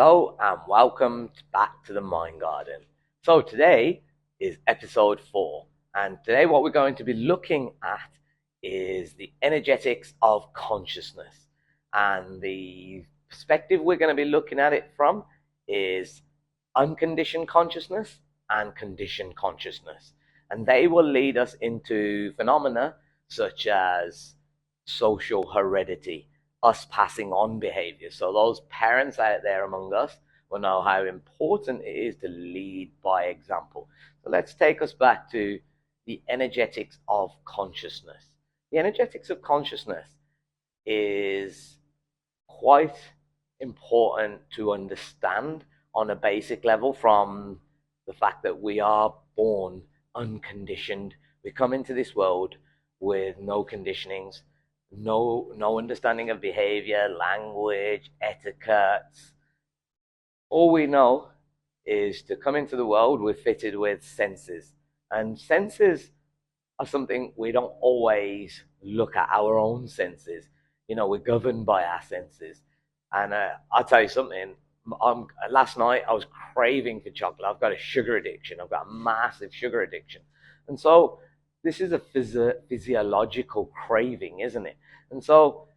Hello and welcome back to the Mind Garden. So today is episode 4, and today what we're going to be looking at is the energetics of consciousness. And the perspective we're going to be looking at it from is unconditioned consciousness and conditioned consciousness. And they will lead us into phenomena such as social heredity, us passing on behavior. So those parents out there among us will know how important it is to lead by example. So let's take us back to the energetics of consciousness. The energetics of consciousness is quite important to understand on a basic level, from the fact that we are born unconditioned. We come into this world with no conditionings, no understanding of behavior, language, etiquettes. All we know is to come into the world, we're fitted with senses. And senses are something we don't always look at, our own senses. We're governed by our senses. And I'll tell you something, last night I was craving for chocolate. I've got a sugar addiction. I've got a massive sugar addiction. And so this is a physiological craving, isn't it? And so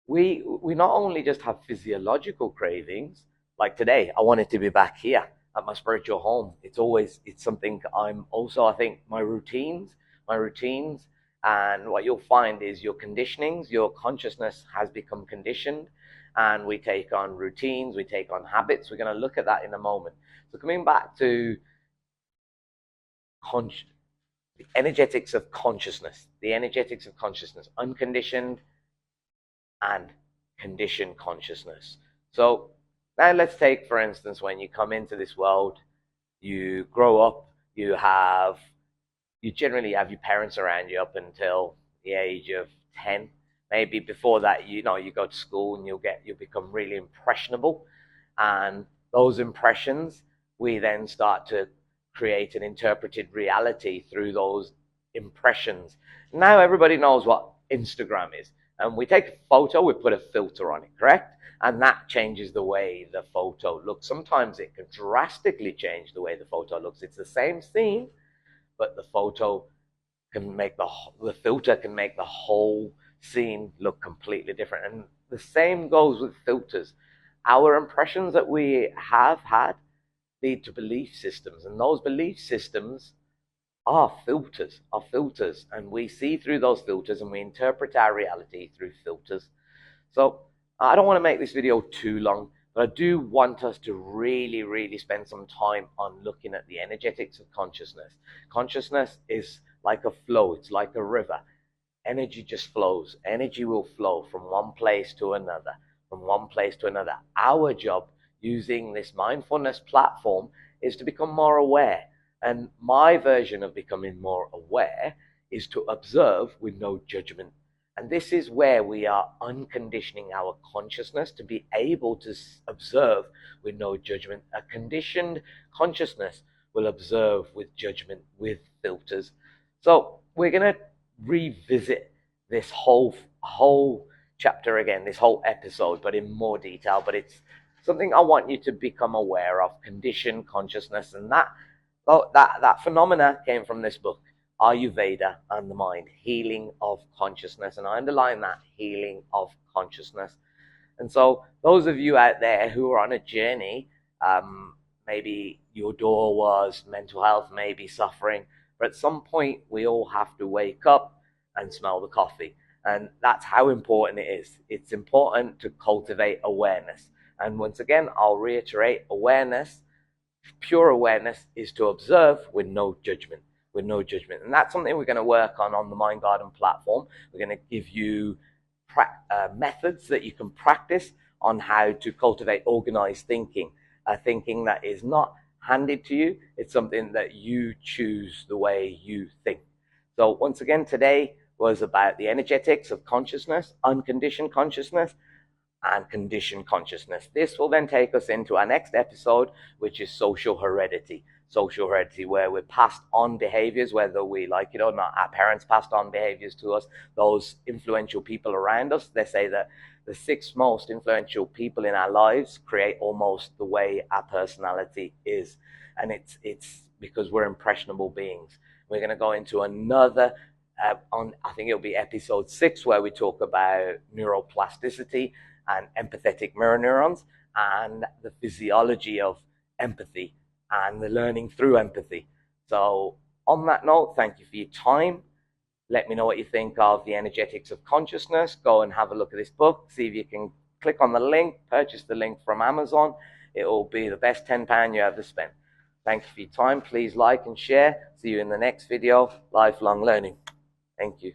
we not only just have physiological cravings, like today, I wanted to be back here at my spiritual home. It's something I'm also, I think, my routines, and what you'll find is your conditionings, your consciousness has become conditioned, and we take on routines, we take on habits. We're going to look at that in a moment. So coming back to the energetics of consciousness, unconditioned and conditioned consciousness. So now let's take, for instance, when you come into this world, you grow up, you generally have your parents around you up until the age of 10. Maybe before that, you go to school and you'll become really impressionable. And those impressions, we then start to create an interpreted reality through those impressions. Now everybody knows what Instagram is. And we take a photo, we put a filter on it, correct? And that changes the way the photo looks. Sometimes it can drastically change the way the photo looks. It's the same scene, but the filter can make the whole scene look completely different. And the same goes with filters. Our impressions that we have had lead to belief systems, and those belief systems are filters, and we see through those filters and we interpret our reality through filters. So I don't want to make this video too long, but I do want us to really spend some time on looking at the energetics of consciousness. Consciousness is like a flow, it's like a river. Energy just flows. Energy will flow from one place to another, Our job using this mindfulness platform is to become more aware. And my version of becoming more aware is to observe with no judgment. And this is where we are unconditioning our consciousness to be able to observe with no judgment. A conditioned consciousness will observe with judgment, with filters. So we're going to revisit this whole chapter again, this whole episode, but in more detail. But it's something I want you to become aware of, conditioned consciousness. And that phenomena came from this book, Ayurveda and the Mind, Healing of Consciousness. And I underline that, healing of consciousness. And so those of you out there who are on a journey, maybe your door was mental health, maybe suffering, but at some point we all have to wake up and smell the coffee. And that's how important it is. It's important to cultivate awareness. And once again, I'll reiterate, pure awareness, is to observe with no judgment. And that's something we're going to work on the Mind Garden platform. We're going to give you methods that you can practice on how to cultivate organized thinking, thinking that is not handed to you. It's something that you choose the way you think. So once again, today was about the energetics of consciousness, unconditioned consciousness, and conditioned consciousness. This will then take us into our next episode, which is social heredity. Where we're passed on behaviors, whether we like it or not. Our parents passed on behaviors to us. Those influential people around us, they say that the 6 most influential people in our lives create almost the way our personality is. And it's because we're impressionable beings. We're going to go into another, I think it'll be episode 6, where we talk about neuroplasticity and empathetic mirror neurons and the physiology of empathy and the learning through empathy. So, on that note, thank you for your time. Let me know what you think of The Energetics of Consciousness. Go and have a look at this book. See if you can click on the link, purchase the link from Amazon. It will be the best £10 you ever spent. Thank you for your time. Please like and share. See you in the next video. Lifelong learning. Thank you.